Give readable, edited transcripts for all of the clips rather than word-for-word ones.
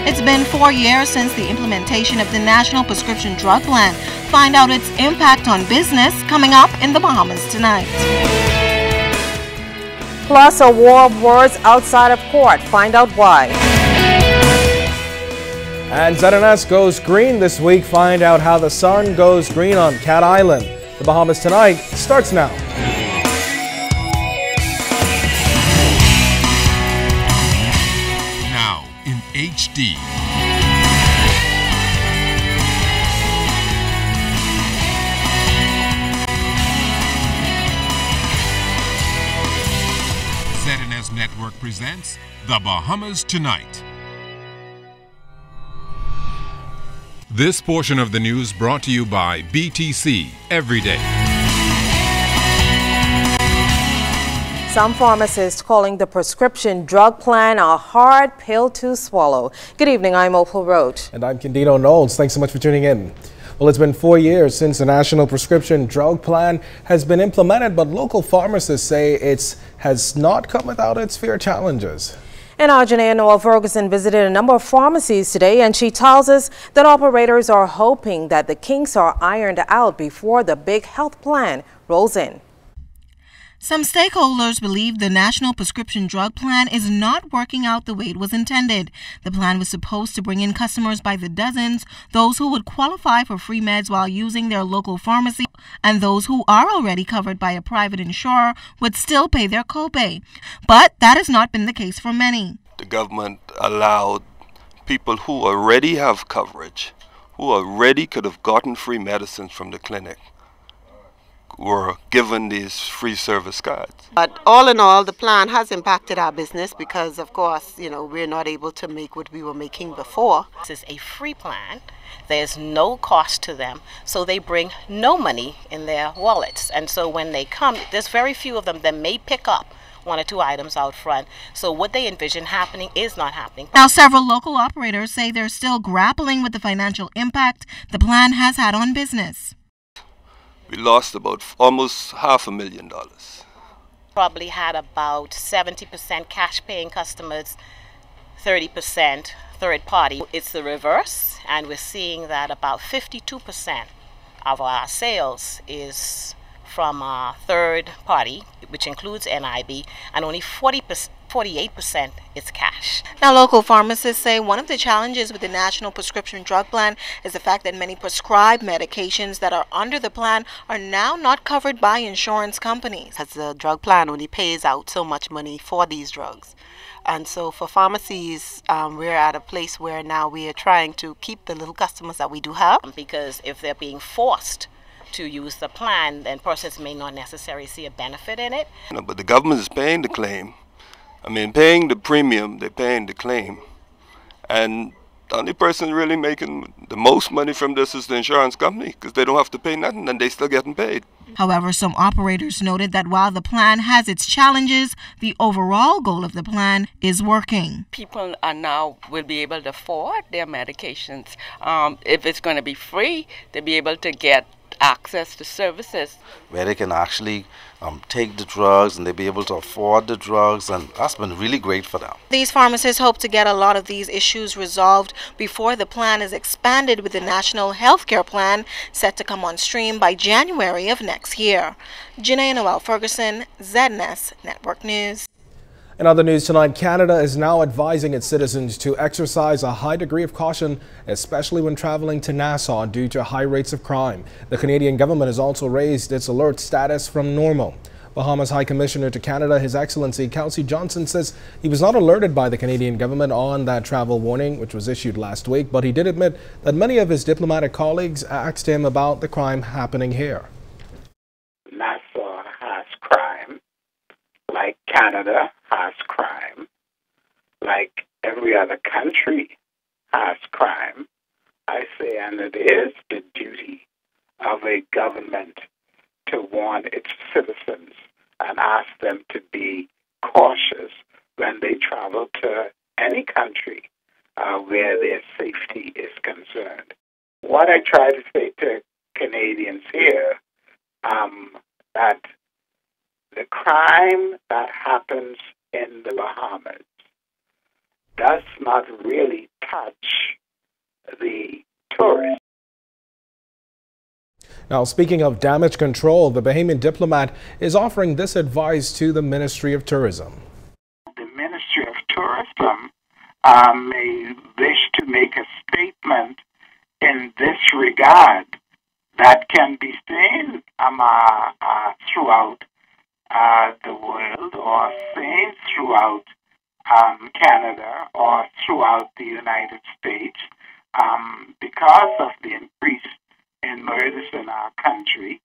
It's been 4 years since the implementation of the National Prescription Drug Plan. Find out its impact on business coming up in the Bahamas tonight. Plus, a war of words outside of court. Find out why. And ZNS goes green this week. Find out how the sun goes green on Cat Island. The Bahamas Tonight starts now. Now in HD. ZNS Network presents The Bahamas Tonight. This portion of the news brought to you by BTC Every Day. Some pharmacists calling the prescription drug plan a hard pill to swallow. Good evening, I'm Opal Roach. And I'm Candido Knowles. Thanks so much for tuning in. Well, it's been 4 years since the National Prescription Drug Plan has been implemented, but local pharmacists say it has not come without its fair challenges. And our Janaea Noel Ferguson visited a number of pharmacies today, and she tells us that operators are hoping that the kinks are ironed out before the big health plan rolls in. Some stakeholders believe the National Prescription Drug Plan is not working out the way it was intended. The plan was supposed to bring in customers by the dozens, those who would qualify for free meds while using their local pharmacy, and those who are already covered by a private insurer would still pay their copay. But that has not been the case for many. The government allowed people who already have coverage, who already could have gotten free medicines from the clinic, were given these free service cards. But all in all, the plan has impacted our business because, of course, we're not able to make what we were making before. This is a free plan. There's no cost to them, so they bring no money in their wallets. And so when they come, there's very few of them that may pick up one or two items out front. So what they envision happening is not happening. Now, several local operators say they're still grappling with the financial impact the plan has had on business. We lost about almost $500,000. Probably had about 70% cash paying customers, 30% third party. It's the reverse, and we're seeing that about 52% of our sales is from third party, which includes NIB, and only 48% is cash. Now, local pharmacists say one of the challenges with the National Prescription Drug Plan is the fact that many prescribed medications that are under the plan are now not covered by insurance companies. Because the drug plan only pays out so much money for these drugs. And so for pharmacies, we're at a place where now we are trying to keep the little customers that we do have. Because if they're being forced to use the plan, then persons may not necessarily see a benefit in it. But the government is paying the claim. Paying the premium, they're paying the claim. And the only person really making the most money from this is the insurance company, because they don't have to pay nothing and they still getting paid. However, some operators noted that while the plan has its challenges, the overall goal of the plan is working. People are now will be able to afford their medications. If it's going to be free, they'll be able to get access to services where they can actually take the drugs and they'll be able to afford the drugs, and that's been really great for them. These pharmacists hope to get a lot of these issues resolved before the plan is expanded with the National Healthcare Plan set to come on stream by January of next year. Janaea Noel Ferguson, ZNS Network News. In other news tonight, Canada is now advising its citizens to exercise a high degree of caution, especially when traveling to Nassau due to high rates of crime. The Canadian government has also raised its alert status from normal. Bahamas High Commissioner to Canada, His Excellency Kelsey Johnson, says he was not alerted by the Canadian government on that travel warning, which was issued last week, but he did admit that many of his diplomatic colleagues asked him about the crime happening here. Nassau has crime, like Canada has crime, like every other country has crime. I say, and it is the duty of a government to warn its citizens and ask them to be cautious when they travel to any country where their safety is concerned. What I try to say to Canadians here, that the crime that happens in the Bahamas does not really touch the tourists. Now, speaking of damage control, the Bahamian diplomat is offering this advice to the Ministry of Tourism. The Ministry of Tourism may wish to make a statement in this regard that can be seen throughout the world, or seen throughout Canada, or throughout the United States, because of the increase in murders in our country.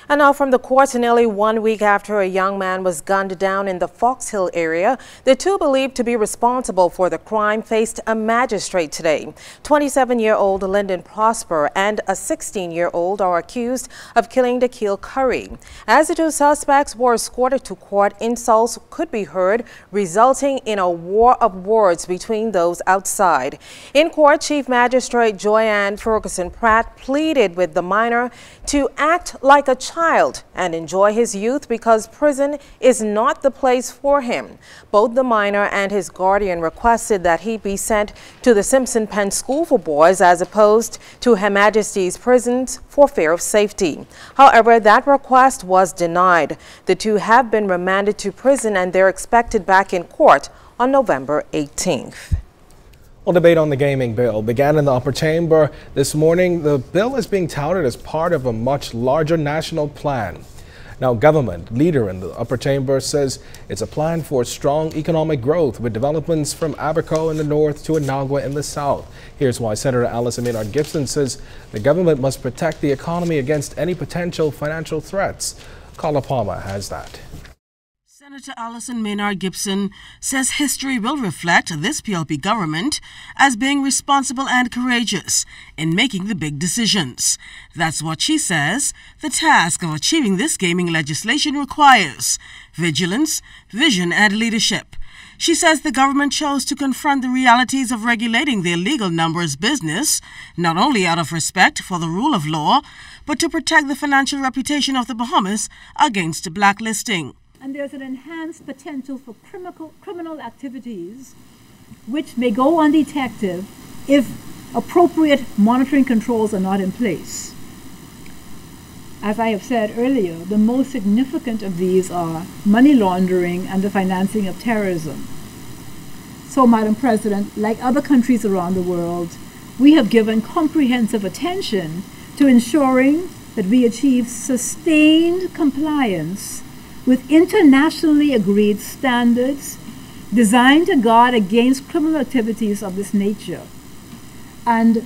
And now from the courts, nearly 1 week after a young man was gunned down in the Fox Hill area, the two believed to be responsible for the crime faced a magistrate today. 27-year-old Lyndon Prosper and a 16-year-old are accused of killing Dakil Curry. As the two suspects were escorted to court, insults could be heard, resulting in a war of words between those outside. In court, Chief Magistrate Joyanne Ferguson Pratt pleaded with the minor to act like a child and enjoy his youth because prison is not the place for him. Both the minor and his guardian requested that he be sent to the Simpson Penn School for Boys as opposed to Her Majesty's prisons for fear of safety. However, that request was denied. The two have been remanded to prison and they're expected back in court on November 18th. Well, debate on the gaming bill began in the upper chamber this morning. The bill is being touted as part of a much larger national plan. Now, government leader in the upper chamber says it's a plan for strong economic growth with developments from Abaco in the north to Inagua in the south. Here's why Senator Allison Maynard Gibson says the government must protect the economy against any potential financial threats. Carla Palmer has that. Senator Allison Maynard Gibson says history will reflect this PLP government as being responsible and courageous in making the big decisions. That's what she says the task of achieving this gaming legislation requires: vigilance, vision, and leadership. She says the government chose to confront the realities of regulating the illegal numbers business, not only out of respect for the rule of law, but to protect the financial reputation of the Bahamas against blacklisting. And there's an enhanced potential for criminal activities which may go undetected if appropriate monitoring controls are not in place. As I have said earlier, the most significant of these are money laundering and the financing of terrorism. So, Madam President, like other countries around the world, we have given comprehensive attention to ensuring that we achieve sustained compliance with internationally agreed standards designed to guard against criminal activities of this nature. And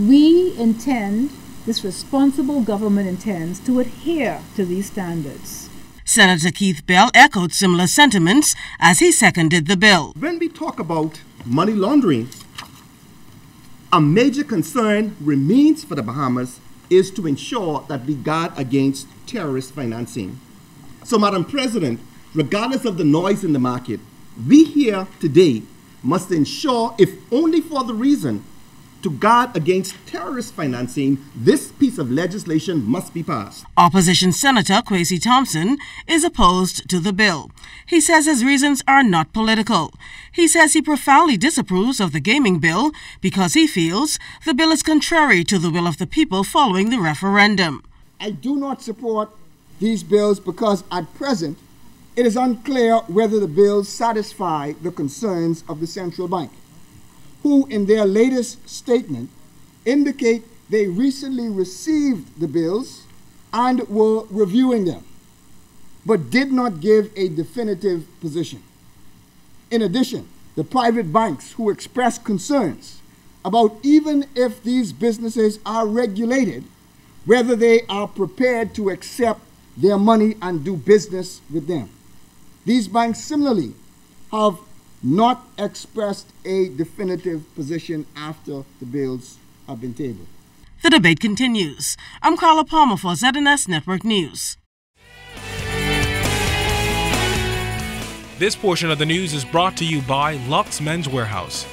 we intend, this responsible government intends, to adhere to these standards. Senator Keith Bell echoed similar sentiments as he seconded the bill. When we talk about money laundering, a major concern remains for the Bahamas is to ensure that we guard against terrorist financing. So, Madam President, regardless of the noise in the market, we here today must ensure, if only for the reason to guard against terrorist financing, this piece of legislation must be passed. Opposition Senator Kwesi Thompson is opposed to the bill. He says his reasons are not political. He says he profoundly disapproves of the gaming bill because he feels the bill is contrary to the will of the people following the referendum. I do not support these bills because at present it is unclear whether the bills satisfy the concerns of the central bank, who in their latest statement indicate they recently received the bills and were reviewing them, but did not give a definitive position. In addition, the private banks who expressed concerns about even if these businesses are regulated, whether they are prepared to accept their money and do business with them. These banks similarly have not expressed a definitive position after the bills have been tabled. The debate continues. I'm Carla Palmer for ZNS Network News. This portion of the news is brought to you by Lux Men's Warehouse.